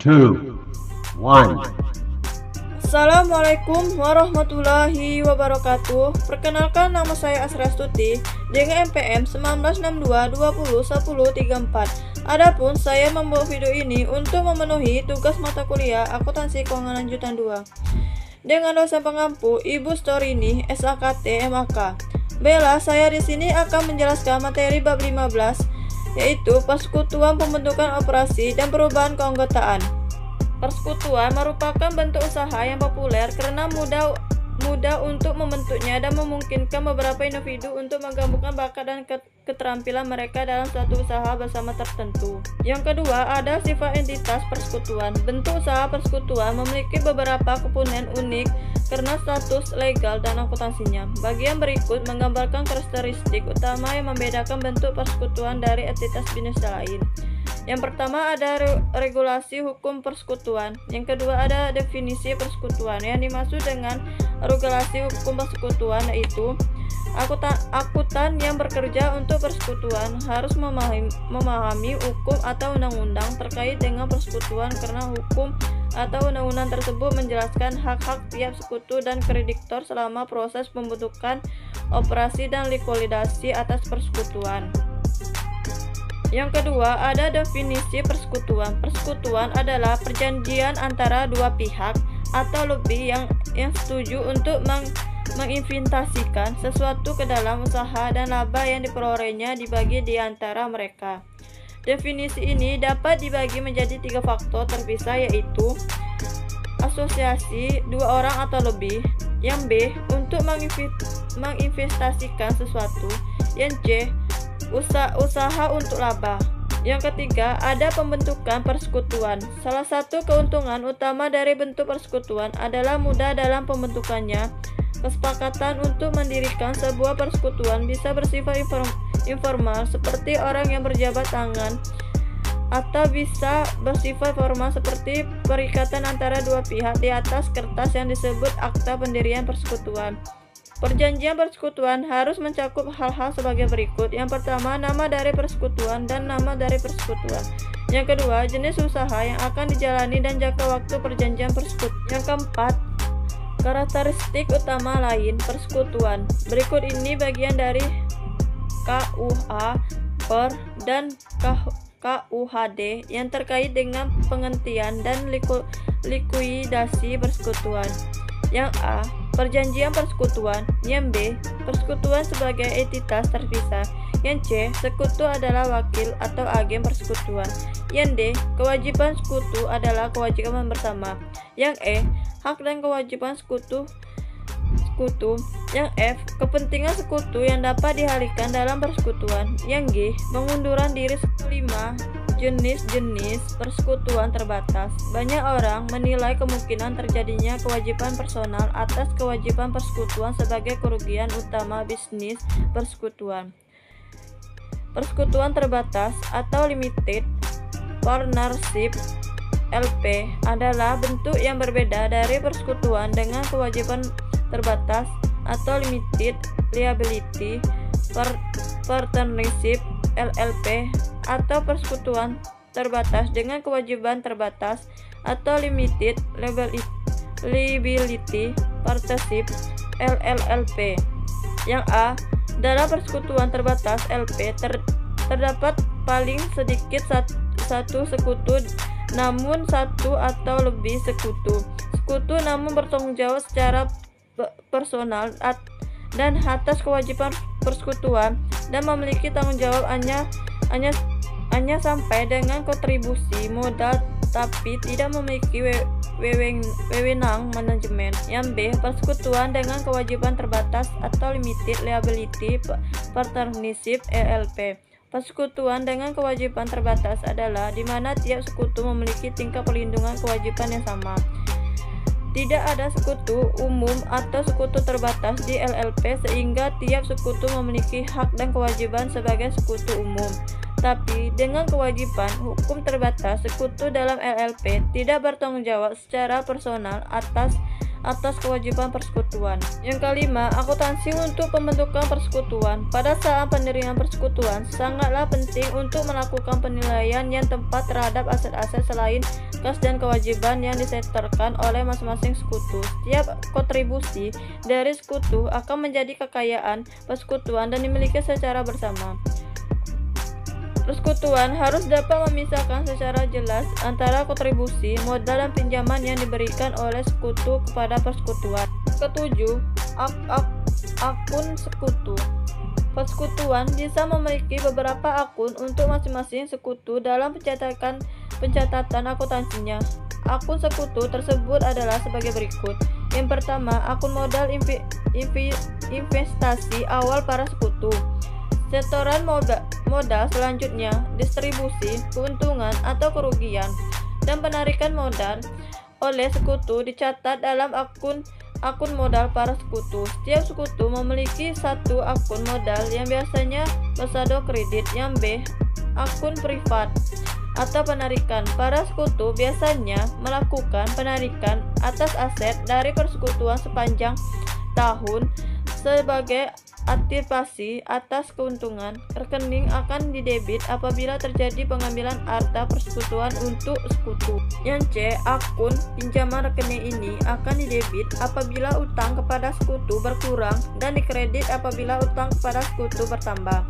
two, one. Assalamualaikum warahmatullahi wabarakatuh. Perkenalkan, nama saya Asra Astuti dengan MPM 1962201034. Adapun saya membawa video ini untuk memenuhi tugas mata kuliah Akuntansi Keuangan Lanjutan 2 dengan dosen pengampu Ibu Storini SAKT MAK. Baiklah, saya di sini akan menjelaskan materi bab 15, yaitu persekutuan, pembentukan operasi dan perubahan keanggotaan. Persekutuan merupakan bentuk usaha yang populer karena mudah untuk membentuknya dan memungkinkan beberapa individu untuk menggabungkan bakat dan keterampilan mereka dalam suatu usaha bersama tertentu. Yang kedua, ada sifat entitas persekutuan. Bentuk usaha persekutuan memiliki beberapa komponen unik karena status legal dan akuntansinya. Bagian berikut menggambarkan karakteristik utama yang membedakan bentuk persekutuan dari entitas bisnis lain. Yang pertama ada regulasi hukum persekutuan. Yang kedua ada definisi persekutuan. Yang dimaksud dengan regulasi hukum persekutuan yaitu akuntan yang bekerja untuk persekutuan harus memahami hukum atau undang-undang terkait dengan persekutuan karena hukum atau undang-undang tersebut menjelaskan hak-hak tiap sekutu dan kreditor selama proses pembentukan, operasi dan likuidasi atas persekutuan. Yang kedua, ada definisi persekutuan. Persekutuan adalah perjanjian antara dua pihak atau lebih yang setuju untuk menginvestasikan sesuatu ke dalam usaha dan laba yang diperolehnya dibagi di antara mereka. Definisi ini dapat dibagi menjadi 3 faktor terpisah, yaitu asosiasi dua orang atau lebih, yang B untuk menginvestasikan sesuatu, yang C usaha untuk laba. Yang ketiga, ada pembentukan persekutuan. Salah satu keuntungan utama dari bentuk persekutuan adalah mudah dalam pembentukannya. Kesepakatan untuk mendirikan sebuah persekutuan bisa bersifat informal seperti orang yang berjabat tangan, atau bisa bersifat formal seperti perikatan antara dua pihak di atas kertas yang disebut akta pendirian persekutuan. Perjanjian persekutuan harus mencakup hal-hal sebagai berikut. Yang pertama, nama dari persekutuan dan nama dari persekutuan. Yang kedua, jenis usaha yang akan dijalani dan jangka waktu perjanjian persekutuan. Yang keempat, karakteristik utama lain persekutuan. Berikut ini bagian dari KUH per dan KUHD yang terkait dengan penghentian dan likuidasi persekutuan. Yang A, perjanjian persekutuan. Yang B, persekutuan sebagai entitas terpisah. Yang C, sekutu adalah wakil atau agen persekutuan. Yang D, kewajiban sekutu adalah kewajiban bersama. Yang E, hak dan kewajiban sekutu. Yang F, kepentingan sekutu yang dapat dialihkan dalam persekutuan. Yang G, pengunduran diri. 5. Jenis-jenis persekutuan terbatas. Banyak orang menilai kemungkinan terjadinya kewajiban personal atas kewajiban persekutuan sebagai kerugian utama bisnis persekutuan. Persekutuan terbatas atau limited partnership LP adalah bentuk yang berbeda dari persekutuan dengan kewajiban terbatas atau limited liability partnership LLP atau persekutuan terbatas dengan kewajiban terbatas atau limited liability partnership LLLP. Yang A, dalam persekutuan terbatas LP terdapat paling sedikit satu sekutu, namun satu atau lebih sekutu namun bertanggung jawab secara personal dan atas kewajiban persekutuan dan memiliki tanggung jawab hanya sampai dengan kontribusi modal tapi tidak memiliki wewenang manajemen. Yang B, persekutuan dengan kewajiban terbatas atau limited liability partnership LLP. Persekutuan dengan kewajiban terbatas adalah di mana tiap sekutu memiliki tingkat perlindungan kewajiban yang sama. Tidak ada sekutu umum atau sekutu terbatas di LLP sehingga tiap sekutu memiliki hak dan kewajiban sebagai sekutu umum. Tapi dengan kewajiban hukum terbatas, sekutu dalam LLP tidak bertanggung jawab secara personal atas kewajiban persekutuan. Yang kelima, akuntansi untuk pembentukan persekutuan. Pada saat pendirian persekutuan, sangatlah penting untuk melakukan penilaian yang tepat terhadap aset-aset selain kas dan kewajiban yang disetorkan oleh masing-masing sekutu. Setiap kontribusi dari sekutu akan menjadi kekayaan persekutuan dan dimiliki secara bersama. Persekutuan harus dapat memisahkan secara jelas antara kontribusi, modal, dan pinjaman yang diberikan oleh sekutu kepada persekutuan. Ketujuh, akun sekutu. Persekutuan bisa memiliki beberapa akun untuk masing-masing sekutu dalam pencatatan akuntansinya. Akun sekutu tersebut adalah sebagai berikut. Yang pertama, akun modal investasi awal para sekutu. Setoran modal selanjutnya, distribusi, keuntungan atau kerugian, dan penarikan modal oleh sekutu dicatat dalam akun modal para sekutu. Setiap sekutu memiliki satu akun modal yang biasanya bersaldo kredit, yang B, akun privat atau penarikan. Para sekutu biasanya melakukan penarikan atas aset dari persekutuan sepanjang tahun sebagai antisipasi atas keuntungan. Rekening akan didebit apabila terjadi pengambilan harta persekutuan untuk sekutu. Yang C, akun pinjaman. Rekening ini akan didebit apabila utang kepada sekutu berkurang dan dikredit apabila utang kepada sekutu bertambah.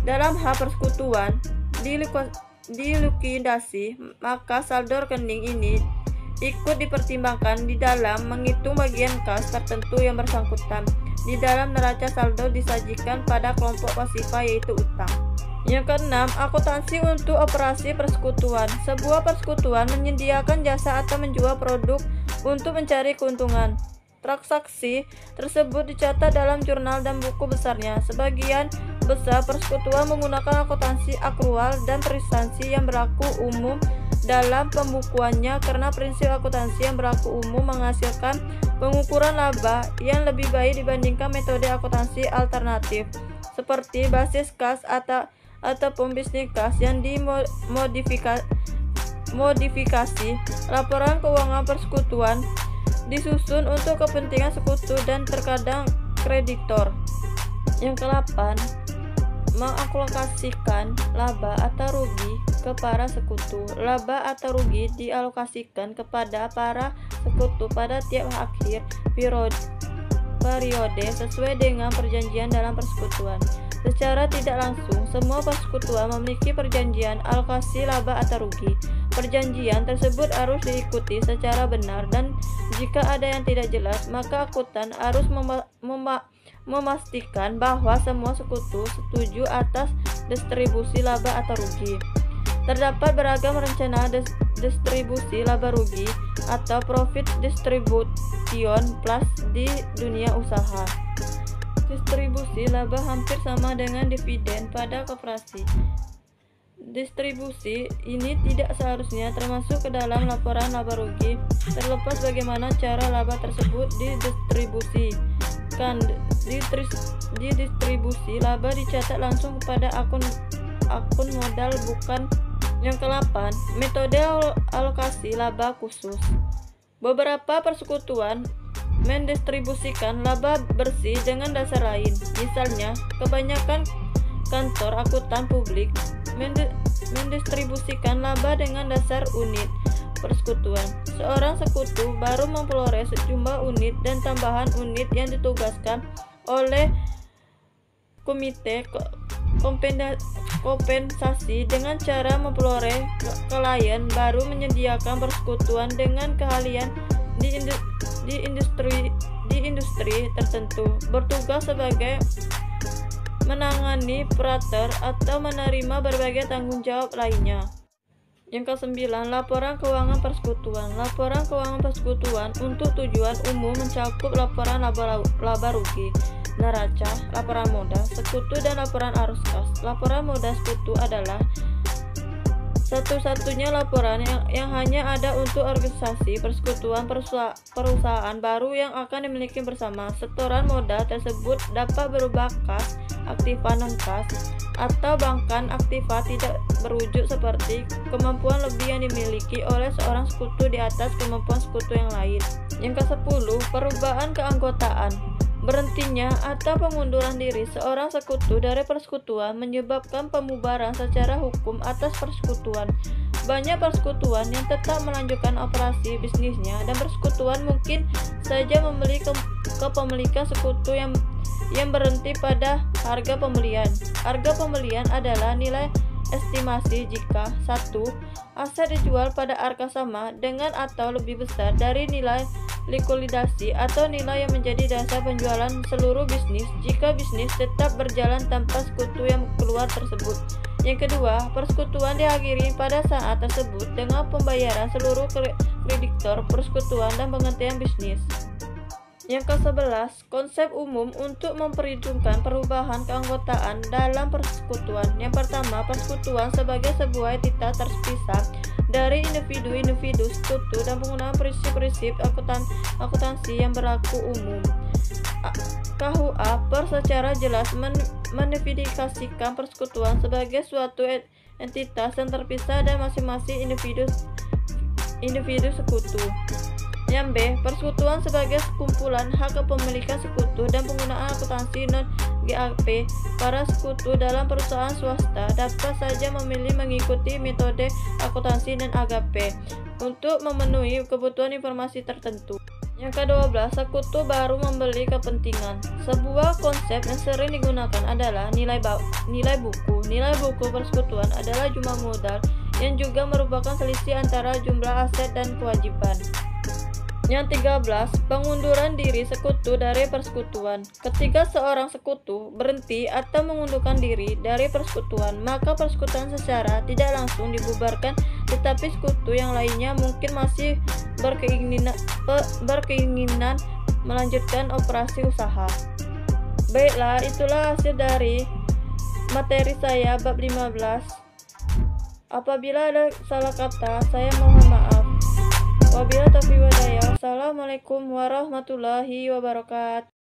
Dalam hal persekutuan dilikuidasi, maka saldo rekening ini ikut dipertimbangkan di dalam menghitung bagian kas tertentu yang bersangkutan. Di dalam neraca saldo disajikan pada kelompok pasifa, yaitu utang. Yang keenam, akuntansi untuk operasi persekutuan. Sebuah persekutuan menyediakan jasa atau menjual produk untuk mencari keuntungan. Transaksi tersebut dicatat dalam jurnal dan buku besarnya. Sebagian besar persekutuan menggunakan akuntansi akrual dan presentasi yang berlaku umum dalam pembukuannya, karena prinsip akuntansi yang berlaku umum menghasilkan pengukuran laba yang lebih baik dibandingkan metode akuntansi alternatif seperti basis kas ataupun bisnis kas yang dimodifikasi. Laporan keuangan persekutuan disusun untuk kepentingan sekutu dan terkadang kreditor. Yang ke-8, mengalokasikan laba atau rugi ke para sekutu. Laba atau rugi dialokasikan kepada para sekutu pada tiap akhir periode sesuai dengan perjanjian dalam persekutuan. Secara tidak langsung, semua persekutuan memiliki perjanjian alokasi laba atau rugi. Perjanjian tersebut harus diikuti secara benar, dan jika ada yang tidak jelas, maka akuntan harus memastikan bahwa semua sekutu setuju atas distribusi laba atau rugi. Terdapat beragam rencana distribusi laba rugi atau profit distribution plus di dunia usaha. Distribusi laba hampir sama dengan dividen pada koperasi. Distribusi ini tidak seharusnya termasuk ke dalam laporan laba rugi, terlepas bagaimana cara laba tersebut didistribusikan. Di distribusi laba dicatat langsung kepada akun modal, bukan. Yang ke-8, metode alokasi laba khusus. Beberapa persekutuan mendistribusikan laba bersih dengan dasar lain. Misalnya, kebanyakan kantor akuntan publik mendistribusikan laba dengan dasar unit persekutuan. Seorang sekutu baru memperoleh sejumlah unit dan tambahan unit yang ditugaskan oleh komite kompensasi dengan cara memperoleh klien baru menyediakan persekutuan dengan keahlian di industri tertentu, bertugas sebagai menangani operator atau menerima berbagai tanggung jawab lainnya. Yang ke-9, laporan keuangan persekutuan. Laporan keuangan persekutuan untuk tujuan umum mencakup laporan laba rugi, neraca, laporan modal sekutu, dan laporan arus kas. Laporan modal sekutu adalah satu-satunya laporan yang hanya ada untuk organisasi persekutuan perusahaan baru yang akan dimiliki bersama. Setoran modal tersebut dapat berubah kas aktiva non-kas, atau bahkan aktiva tidak berwujud seperti kemampuan lebih yang dimiliki oleh seorang sekutu di atas kemampuan sekutu yang lain. Yang ke-10, perubahan keanggotaan. Berhentinya atau pengunduran diri seorang sekutu dari persekutuan menyebabkan pembubaran secara hukum atas persekutuan. Banyak persekutuan yang tetap melanjutkan operasi bisnisnya, dan persekutuan mungkin saja membeli kepemilikan sekutu yang berhenti pada harga pembelian. Harga pembelian adalah nilai estimasi jika 1. Aset dijual pada harga sama dengan atau lebih besar dari nilai likuidasi atau nilai yang menjadi dasar penjualan seluruh bisnis jika bisnis tetap berjalan tanpa sekutu yang keluar tersebut. Yang kedua, persekutuan diakhiri pada saat tersebut dengan pembayaran seluruh kreditor persekutuan dan penghentian bisnis. Yang ke-11, konsep umum untuk memperhitungkan perubahan keanggotaan dalam persekutuan. Yang pertama, persekutuan sebagai sebuah entitas terpisah dari individu-individu sekutu dan penggunaan prinsip-prinsip akuntansi yang berlaku umum. KUA secara jelas mendefinisikan persekutuan sebagai suatu entitas yang terpisah dan masing-masing individu sekutu. Yang B, persekutuan sebagai sekumpulan hak kepemilikan sekutu dan penggunaan akuntansi non-GAP. Para sekutu dalam perusahaan swasta dapat saja memilih mengikuti metode akuntansi dan AGP untuk memenuhi kebutuhan informasi tertentu. Yang ke-12, sekutu baru membeli kepentingan. Sebuah konsep yang sering digunakan adalah nilai buku. Nilai buku persekutuan adalah jumlah modal yang juga merupakan selisih antara jumlah aset dan kewajiban. Yang 13, pengunduran diri sekutu dari persekutuan. Ketika seorang sekutu berhenti atau mengundurkan diri dari persekutuan, maka persekutuan secara tidak langsung dibubarkan, tetapi sekutu yang lainnya mungkin masih berkeinginan melanjutkan operasi usaha. Baiklah, itulah hasil dari materi saya bab 15. Apabila ada salah kata, saya mohon maaf. Wabillahi taufiq wal hidayah. Wassalamualaikum warahmatullahi wabarakatuh.